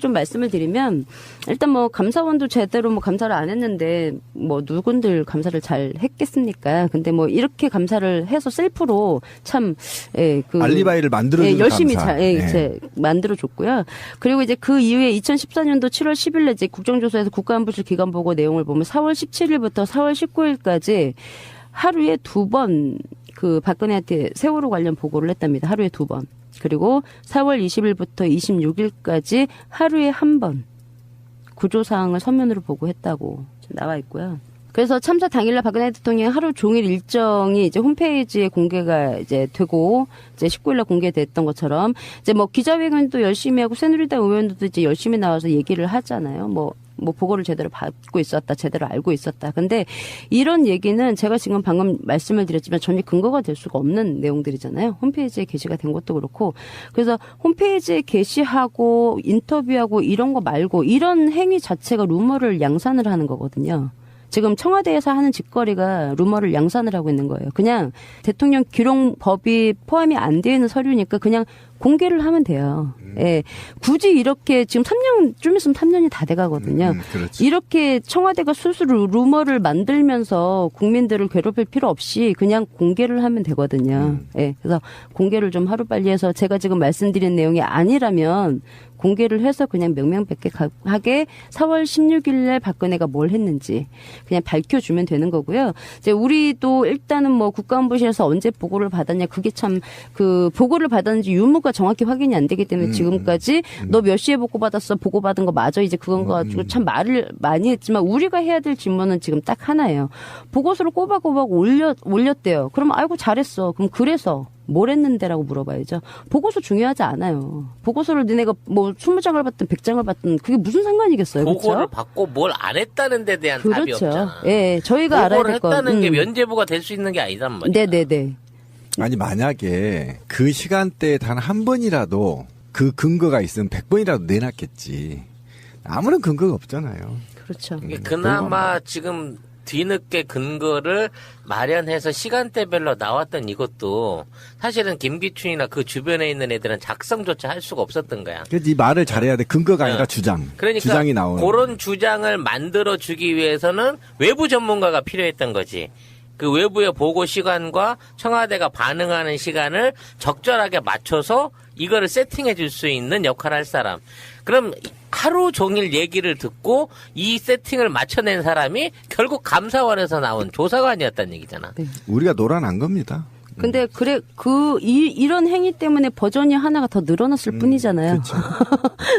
좀 말씀을 드리면 일단 뭐 감사원도 제대로 뭐 감사를 안 했는데 뭐 누군들 감사를 잘 했겠습니까? 근데 뭐 이렇게 감사를 해서 셀프로 참 알리바이를 만들어주는 열심히 감사. 잘 만들어줬고요. 그리고 이제 그 이후에 2014년도 7월 10일에 이제 국정조사에서 국가안보실 기관보고 내용을 보면 4월 17일부터 4월 19일까지 하루에 2번 그 박근혜한테 세월호 관련 보고를 했답니다. 하루에 2번. 그리고 4월 20일부터 26일까지 하루에 1번 구조사항을 서면으로 보고했다고 나와 있고요. 그래서 참사 당일날 박근혜 대통령 하루 종일 일정이 이제 홈페이지에 공개가 이제 되고 이제 19일날 공개됐던 것처럼 이제 뭐 기자회견도 열심히 하고 새누리당 의원들도 이제 열심히 나와서 얘기를 하잖아요. 뭐 보고를 제대로 받고 있었다, 제대로 알고 있었다. 근데 이런 얘기는 제가 지금 방금 말씀을 드렸지만 전혀 근거가 될 수가 없는 내용들이잖아요. 홈페이지에 게시가 된 것도 그렇고. 그래서 홈페이지에 게시하고 인터뷰하고 이런 거 말고 이런 행위 자체가 루머를 양산을 하는 거거든요. 지금 청와대에서 하는 짓거리가 루머를 양산을 하고 있는 거예요. 그냥 대통령 기록법이 포함이 안 되어 있는 서류니까 그냥 공개를 하면 돼요. 예. 굳이 이렇게 지금 3년, 좀 있으면 3년이 다 돼가거든요. 이렇게 청와대가 스스로 루머를 만들면서 국민들을 괴롭힐 필요 없이 그냥 공개를 하면 되거든요. 예. 그래서 공개를 좀 하루빨리 해서 제가 지금 말씀드린 내용이 아니라면 공개를 해서 그냥 명명백백하게 4월 16일에 박근혜가 뭘 했는지 그냥 밝혀주면 되는 거고요. 이제 우리도 일단은 뭐 국가안보실에서 언제 보고를 받았냐 그게 참 그 보고를 받았는지 유무가 정확히 확인이 안 되기 때문에 지금까지 너 몇 시에 보고받았어 보고받은 거 맞아 이제 그건 거 가지고 참 말을 많이 했지만 우리가 해야 될 질문은 지금 딱 하나예요. 보고서를 꼬박꼬박 올렸대요. 그러면 아이고 잘했어. 그럼 그래서 뭘 했는데라고 물어봐야죠. 보고서 중요하지 않아요. 보고서를 너네가 뭐 20장을 받든 100장을 받든 그게 무슨 상관이겠어요. 보고를 그렇죠? 받고 뭘 안 했다는 데 대한 답이 그렇죠. 없잖아. 예, 저희가 알아야 보고를 될 건. 했다는 게 면죄부가 될 수 있는 게 아니란 말이야. 네네네. 아니 만약에 그 시간대에 단 한 번이라도 그 근거가 있으면 100번이라도 내놨겠지. 아무런 근거가 없잖아요. 그렇죠. 그나마 지금 뒤늦게 근거를 마련해서 시간대별로 나왔던 이것도 사실은 김기춘이나 그 주변에 있는 애들은 작성조차 할 수가 없었던 거야. 그래서 이 말을 잘해야 돼. 근거가 아니라 주장. 그러니까 주장이 나오는. 그런 주장을 만들어주기 위해서는 외부 전문가가 필요했던 거지. 그 외부의 보고 시간과 청와대가 반응하는 시간을 적절하게 맞춰서 이거를 세팅해 줄 수 있는 역할을 할 사람. 그럼 하루 종일 얘기를 듣고 이 세팅을 맞춰낸 사람이 결국 감사원에서 나온 조사관이었다는 얘기잖아. 네. 우리가 노란한 겁니다. 근데 이런 행위 때문에 버전이 하나가 더 늘어났을 뿐이잖아요. 그렇죠.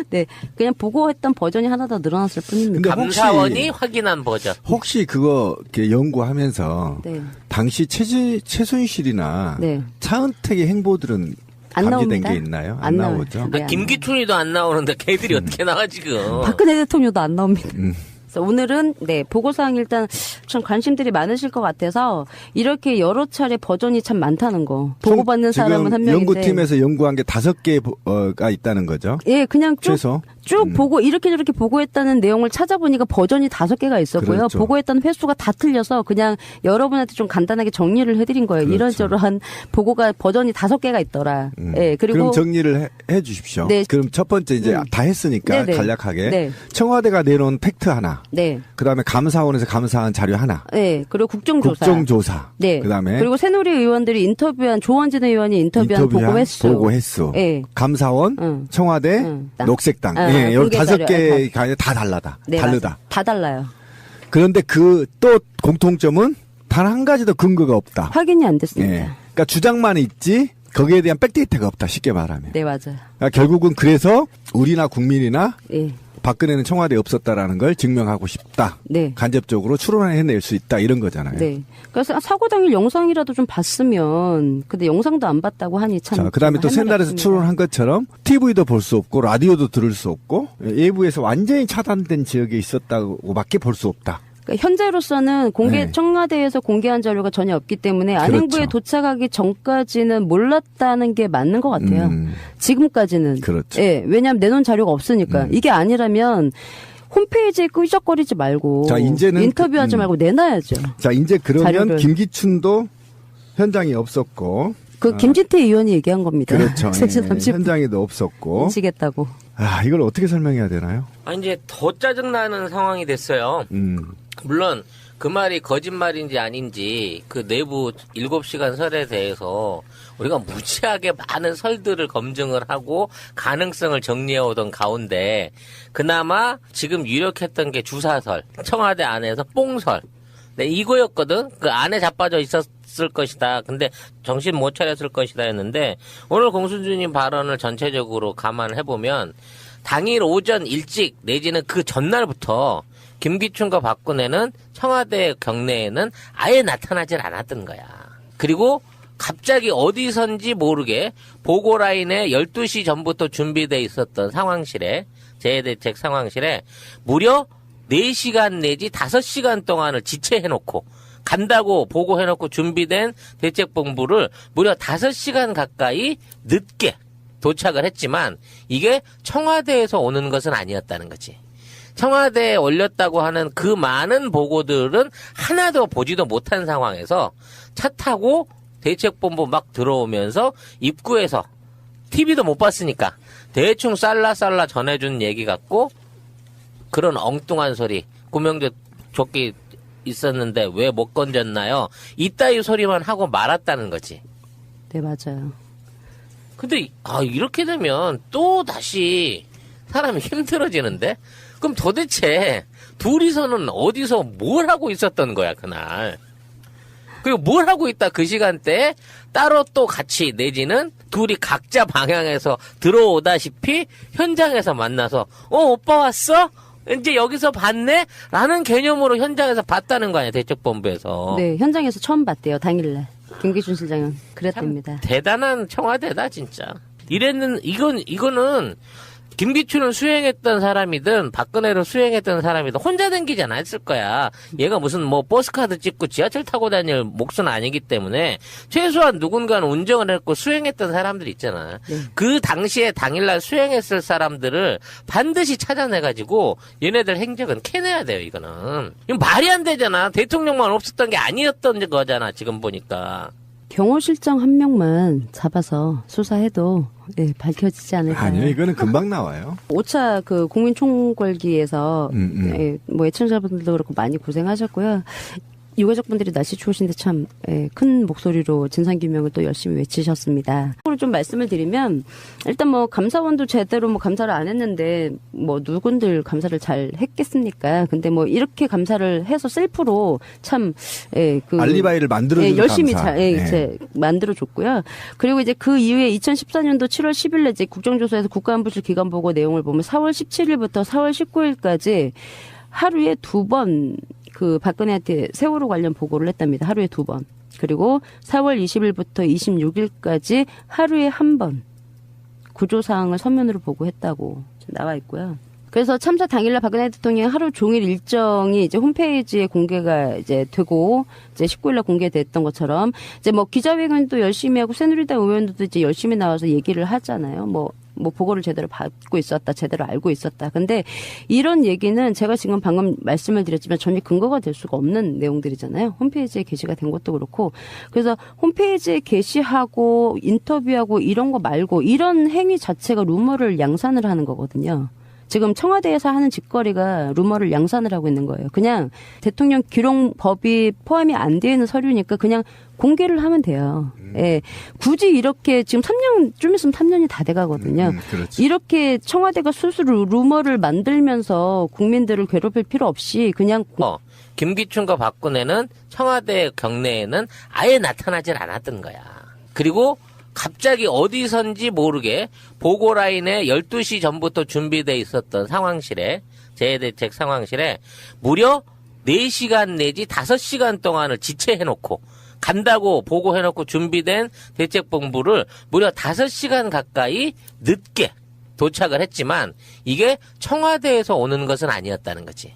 네. 그냥 보고했던 버전이 하나 더 늘어났을 뿐입니다. 감사원이 확인한 버전. 혹시 그거 이렇게 연구하면서 네. 당시 최순실이나 네. 차은택의 행보들은 안 감지된 나옵니다. 게 있나요? 안 나와요. 나오죠? 네, 안 김기춘이도 안 나오는데 걔들이 어떻게 나와 지금. 박근혜 대통령도 안 나옵니다. 그래서 오늘은 보고사항 일단 참 관심들이 많으실 것 같아서 이렇게 여러 차례 버전이 참 많다는 거. 보고받는 사람은 한 명인데. 연구팀에서 연구한 게 5개가 있다는 거죠. 예, 그냥 최소. 쭉 보고 이렇게 저렇게 보고했다는 내용을 찾아보니까 버전이 5개가 있었고요. 그렇죠. 보고했던 횟수가 다 틀려서 그냥 여러분한테 좀 간단하게 정리를 해드린 거예요. 그렇죠. 이런저런 보고가 버전이 5개가 있더라. 예, 그리고 그럼 정리를 해 주십시오. 네. 그럼 첫 번째 이제 다 했으니까 네네. 간략하게 네. 청와대가 내놓은 팩트 하나. 네. 그다음에 감사원에서 감사한 자료 하나. 네. 그리고 국정조사. 국정조사. 네. 그다음에 그리고 새누리 의원들이 인터뷰한 조원진 의원이 인터뷰한 보고 횟수. 보고 횟수. 네. 감사원, 청와대, 녹색당. 예, 여기 공개 자료. 5개가 다 달라다. 네, 다르다. 맞아. 다 달라요. 그런데 그 또 공통점은 단 한 가지도 근거가 없다. 확인이 안 됐습니다. 예. 그러니까 주장만 있지 거기에 대한 백데이터가 없다. 쉽게 말하면. 네, 맞아요. 그러니까 결국은 그래서 우리나 국민이나 예. 박근혜는 청와대에 없었다라는 걸 증명하고 싶다. 네. 간접적으로 추론해낼 수 있다. 이런 거잖아요. 네. 그래서 사고 당일 영상이라도 좀 봤으면, 근데 영상도 안 봤다고 하니 참. 자, 그 다음에 또 새날에서 추론한 것처럼 TV도 볼 수 없고 라디오도 들을 수 없고 외부에서 완전히 차단된 지역에 있었다고밖에 볼 수 없다. 그러니까 현재로서는 네. 청와대에서 공개한 자료가 전혀 없기 때문에 안행부에 그렇죠. 도착하기 전까지는 몰랐다는 게 맞는 것 같아요. 지금까지는. 그렇죠. 예, 왜냐하면 내놓은 자료가 없으니까. 이게 아니라면 홈페이지에 끄적거리지 말고. 자, 이제는 인터뷰하지 말고 내놔야죠. 자, 이제 그러면 자료를. 김기춘도 현장에 없었고. 김진태 의원이 얘기한 겁니다. 그렇죠. 예. 현장에도 없었고. 인치겠다고. 이걸 어떻게 설명해야 되나요? 이제 더 짜증나는 상황이 됐어요. 물론 그 말이 거짓말인지 아닌지 그 내부 7시간 설에 대해서 우리가 무지하게 많은 설들을 검증을 하고 가능성을 정리해오던 가운데 그나마 지금 유력했던 게 주사설, 청와대 안에서 뽕설. 네, 이거였거든. 그 안에 자빠져 있었을 것이다. 근데 정신 못 차렸을 것이다 했는데 오늘 공수주님 발언을 전체적으로 감안해보면 당일 오전 일찍 내지는 그 전날부터 김기춘과 박근혜는 청와대 경내에는 아예 나타나질 않았던 거야. 그리고 갑자기 어디선지 모르게 보고라인에 12시 전부터 준비돼 있었던 상황실에, 재해대책 상황실에 무려 4시간 내지 5시간 동안을 지체해놓고 간다고 보고해놓고 준비된 대책본부를 무려 5시간 가까이 늦게 도착을 했지만 이게 청와대에서 오는 것은 아니었다는 거지. 청와대에 올렸다고 하는 그 많은 보고들은 하나도 보지도 못한 상황에서 차 타고 대책본부 막 들어오면서 입구에서 TV도 못 봤으니까 대충 쌀라쌀라 전해준 얘기 같고 그런 엉뚱한 소리, 구명조 조끼 있었는데 왜 못 건졌나요? 이따위 소리만 하고 말았다는 거지. 네, 맞아요. 근데 이렇게 되면 또 다시 사람이 힘들어지는데? 그럼 도대체 둘이서는 어디서 뭘 하고 있었던 거야, 그날? 그리고 뭘 하고 있다 그 시간대에 따로 또 같이 내지는 둘이 각자 방향에서 들어오다시피 현장에서 만나서 오빠 왔어? 이제 여기서 봤네? 라는 개념으로 현장에서 봤다는 거 아니야, 대책본부에서. 네, 현장에서 처음 봤대요, 당일날. 김기춘 실장은 그랬답니다. 대단한 청와대다, 진짜. 이거는 김기춘을 수행했던 사람이든 박근혜를 수행했던 사람이든 혼자 댕기지 않았을 거야. 얘가 무슨 뭐 버스카드 찍고 지하철 타고 다닐 몫은 아니기 때문에 최소한 누군가는 운전을 했고 수행했던 사람들 있잖아. 네. 그 당시에 당일날 수행했을 사람들을 반드시 찾아내가지고 얘네들 행적은 캐내야 돼요. 이거는. 이건 말이 안 되잖아. 대통령만 없었던 게 아니었던 거잖아. 지금 보니까. 경호실장 한 명만 잡아서 수사해도 밝혀지지 않을까요? 아니요, 이거는 금방 나와요. 5차 그 국민총궐기에서 뭐 애청자분들도 그렇고 많이 고생하셨고요. 유가족분들이 날씨 추우신데 참 큰 목소리로 진상규명을 또 열심히 외치셨습니다. 좀 말씀을 드리면 일단 뭐 감사원도 제대로 뭐 감사를 안 했는데 뭐 누군들 감사를 잘 했겠습니까? 근데 뭐 이렇게 감사를 해서 셀프로 참 그 알리바이를 만들어주는 열심히 감사. 잘 만들어줬고요. 그리고 이제 그 이후에 2014년도 7월 10일에 이제 국정조사에서 국가안보실 기간보고 내용을 보면 4월 17일부터 4월 19일까지 하루에 2번 그 박근혜한테 세월호 관련 보고를 했답니다. 하루에 2번. 그리고 4월 20일부터 26일까지 하루에 1번 구조사항을 서면으로 보고했다고 나와 있고요. 그래서 참사 당일날 박근혜 대통령의 하루 종일 일정이 이제 홈페이지에 공개가 이제 되고 이제 19일날 공개됐던 것처럼 이제 뭐 기자회견도 열심히 하고 새누리당 의원들도 이제 열심히 나와서 얘기를 하잖아요. 뭐 보고를 제대로 받고 있었다, 제대로 알고 있었다. 근데 이런 얘기는 제가 지금 방금 말씀을 드렸지만 전혀 근거가 될 수가 없는 내용들이잖아요. 홈페이지에 게시가 된 것도 그렇고. 그래서 홈페이지에 게시하고 인터뷰하고 이런 거 말고 이런 행위 자체가 루머를 양산을 하는 거거든요. 지금 청와대에서 하는 짓거리가 루머를 양산을 하고 있는 거예요. 그냥 대통령 기록법이 포함이 안 되어 있는 서류니까 그냥 공개를 하면 돼요. 예. 굳이 이렇게 지금 3년, 좀 있으면 3년이 다 돼가거든요. 이렇게 청와대가 스스로 루머를 만들면서 국민들을 괴롭힐 필요 없이 그냥. 김기춘과 박근혜는 청와대 경내에는 아예 나타나질 않았던 거야. 그리고 갑자기 어디선지 모르게 보고라인에 12시 전부터 준비돼 있었던 상황실에, 재해대책 상황실에 무려 4시간 내지 5시간 동안을 지체해놓고 간다고 보고해놓고 준비된 대책본부를 무려 5시간 가까이 늦게 도착을 했지만 이게 청와대에서 오는 것은 아니었다는 거지.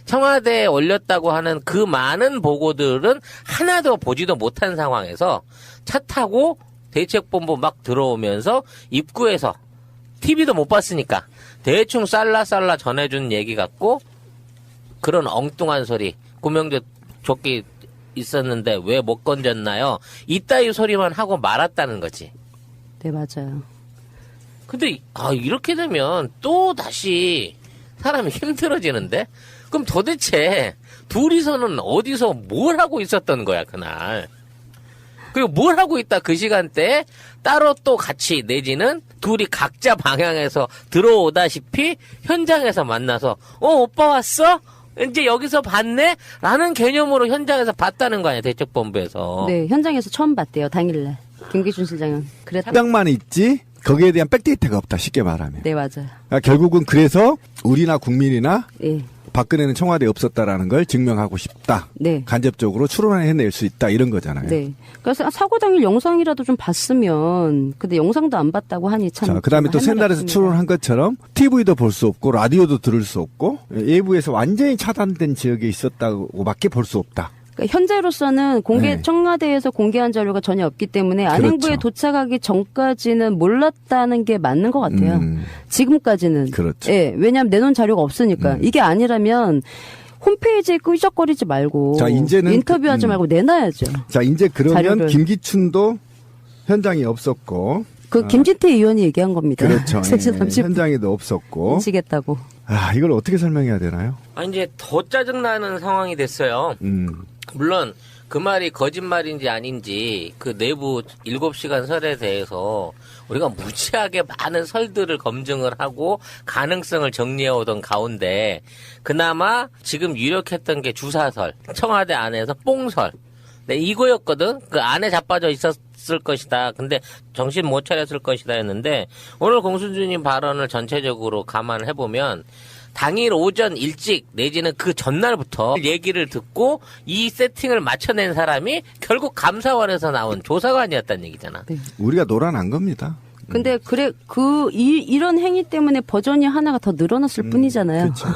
청와대에 올렸다고 하는 그 많은 보고들은 하나도 보지도 못한 상황에서 차 타고 대책본부 막 들어오면서 입구에서 TV도 못 봤으니까 대충 쌀라쌀라 전해준 얘기 같고 그런 엉뚱한 소리, 구명조 조끼 있었는데 왜 못 건졌나요? 이따위 소리만 하고 말았다는 거지. 네, 맞아요. 근데 이렇게 되면 또 다시 사람이 힘들어지는데? 그럼 도대체 둘이서는 어디서 뭘 하고 있었던 거야, 그날? 그리고 뭘 하고 있다 그 시간대에 따로 또 같이 내지는 둘이 각자 방향에서 들어오다시피 현장에서 만나서 오빠 왔어? 이제 여기서 봤네? 라는 개념으로 현장에서 봤다는 거 아니야, 대책본부에서. 네, 현장에서 처음 봤대요, 당일날. 김기춘 실장은. 그랬다. 만 있지 거기에 대한 백데이터가 없다, 쉽게 말하면. 네, 맞아요. 그러니까 결국은 그래서 우리나 국민이나 예. 박근혜는 청와대에 없었다라는 걸 증명하고 싶다. 네. 간접적으로 추론해낼 수 있다, 이런 거잖아요. 네. 그래서 사고 당일 영상이라도 좀 봤으면, 근데 영상도 안 봤다고 하니 참. 자, 그다음에 또 새날에서 추론한 것처럼 TV도 볼 수 없고 라디오도 들을 수 없고 외부에서 완전히 차단된 지역에 있었다고밖에 볼 수 없다. 그러니까 현재로서는 네. 청와대에서 공개한 자료가 전혀 없기 때문에 안행부에 그렇죠. 도착하기 전까지는 몰랐다는 게 맞는 것 같아요. 지금까지는. 그렇죠. 예, 왜냐하면 내놓은 자료가 없으니까. 이게 아니라면 홈페이지에 끄적거리지 말고. 자, 이제는 인터뷰하지 말고 내놔야죠. 자, 이제 그러면 자료를. 김기춘도 현장에 없었고. 김진태 의원이 얘기한 겁니다. 그렇죠. 3시 30분. 현장에도 없었고. 미치겠다고. 이걸 어떻게 설명해야 되나요? 이제 더 짜증나는 상황이 됐어요. 물론 그 말이 거짓말인지 아닌지 그 내부 7시간 설에 대해서 우리가 무지하게 많은 설들을 검증을 하고 가능성을 정리해오던 가운데 그나마 지금 유력했던 게 주사설, 청와대 안에서 뽕설. 네, 이거였거든. 그 안에 자빠져 있었을 것이다. 근데 정신 못 차렸을 것이다 했는데 오늘 공수주님 발언을 전체적으로 감안을 해보면 당일 오전 일찍 내지는 그 전날부터 얘기를 듣고 이 세팅을 맞춰낸 사람이 결국 감사원에서 나온 조사관이었다는 얘기잖아. 네. 우리가 놀아난 겁니다. 근데 이런 행위 때문에 버전이 하나가 더 늘어났을 뿐이잖아요. 그렇죠.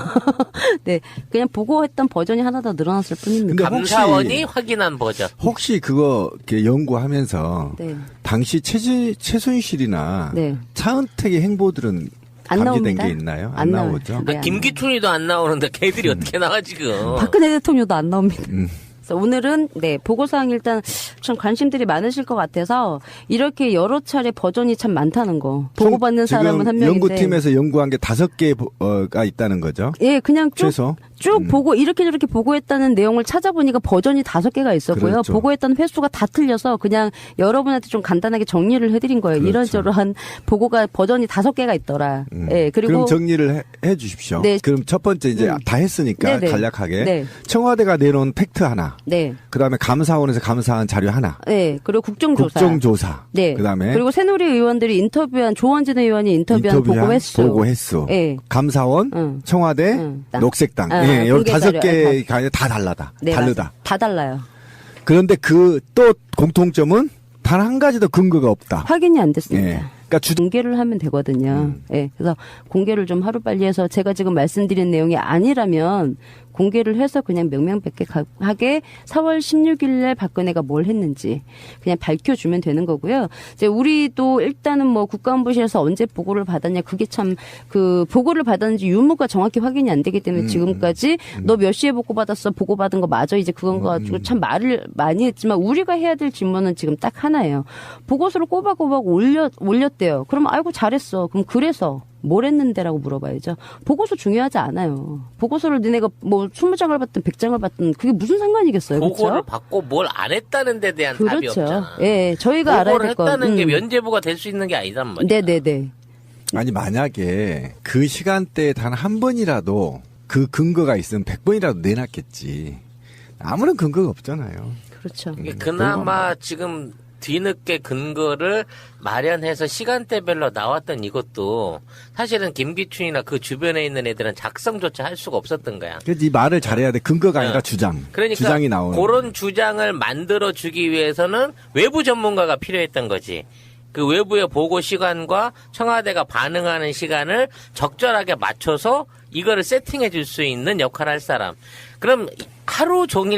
네. 그냥 보고했던 버전이 하나 더 늘어났을 뿐입니다. 근데 감사원이 확인한 버전. 혹시 그거 이렇게 연구하면서 네. 당시 최순실이나 네. 차은택의 행보들은 안 감지된 나옵니다. 게 있나요? 안 나와요. 나오죠. 네, 안 김기춘이도 안 나오는데 걔들이 어떻게 나와 지금. 박근혜 대통령도 안 나옵니다. 그래서 오늘은 보고사항 일단 참 관심들이 많으실 것 같아서 이렇게 여러 차례 버전이 참 많다는 거. 보고받는 사람은 한 명인데. 연구팀에서 연구한 게 5개가 있다는 거죠. 예, 그냥 최소. 쭉 보고 이렇게 저렇게 보고했다는 내용을 찾아보니까 버전이 5개가 있었고요. 그렇죠. 보고했던 횟수가 다 틀려서 그냥 여러분한테 좀 간단하게 정리를 해드린 거예요. 그렇죠. 이런저런 보고가 버전이 5개가 있더라. 예, 그리고 그럼 정리를 해 주십시오. 네. 그럼 첫 번째 이제 다 했으니까 네네. 간략하게 네. 청와대가 내놓은 팩트 하나. 네, 그다음에 감사원에서 감사한 자료 하나. 네, 그리고 국정조사. 국정조사. 네. 그다음에 그리고 새누리 의원들이 인터뷰한 조원진 의원이 인터뷰한 보고 횟수. 보고 횟수. 예. 감사원, 응. 청와대, 응. 녹색당. 아, 여 공개 자료. 5개가 다 다르다. 네, 다르다. 맞아요. 다 달라요. 그런데 그 또 공통점은 단 한 가지도 근거가 없다. 확인이 안 됐습니다. 예. 그러니까 공개를 하면 되거든요. 예. 그래서 공개를 좀 하루빨리 해서 제가 지금 말씀드린 내용이 아니라면 공개를 해서 그냥 명명백백하게 4월 16일 날 박근혜가 뭘 했는지 그냥 밝혀주면 되는 거고요. 이제 우리도 일단은 국가안보실에서 언제 보고를 받았냐, 그게 참 보고를 받았는지 유무가 정확히 확인이 안 되기 때문에 지금까지 너 몇 시에 보고받았어, 보고받은 거 맞아, 이제 그건 거 가지고 참 말을 많이 했지만 우리가 해야 될 질문은 지금 딱 하나예요. 보고서를 꼬박꼬박 올렸대요. 그럼 아이고 잘했어. 그럼 그래서 뭘 했는데라고 물어봐야죠. 보고서 중요하지 않아요. 보고서를 너네가 20장을 받든 100장을 받든 그게 무슨 상관이겠어요. 보고를 그렇죠? 받고 뭘 안 했다는 데 대한 답이 그렇죠. 없잖아. 예, 저희가 알아야 보고를 될 건. 했다는 게 면죄부가 될 수 있는 게 아니단 말이야. 네네네. 아니 만약에 그 시간대에 단 한 번이라도 그 근거가 있으면 100번이라도 내놨겠지. 아무런 근거가 없잖아요. 그렇죠. 이게 그나마 지금 뒤늦게 근거를 마련해서 시간대별로 나왔던 이것도 사실은 김기춘이나 그 주변에 있는 애들은 작성조차 할 수가 없었던 거야. 그래서 이 말을 잘해야 돼. 근거가 아니라 주장. 그러니까 주장이 나오는. 그런 주장을 만들어 주기 위해서는 외부 전문가가 필요했던 거지. 그 외부의 보고 시간과 청와대가 반응하는 시간을 적절하게 맞춰서 이거를 세팅해 줄 수 있는 역할을 할 사람. 그럼 하루 종일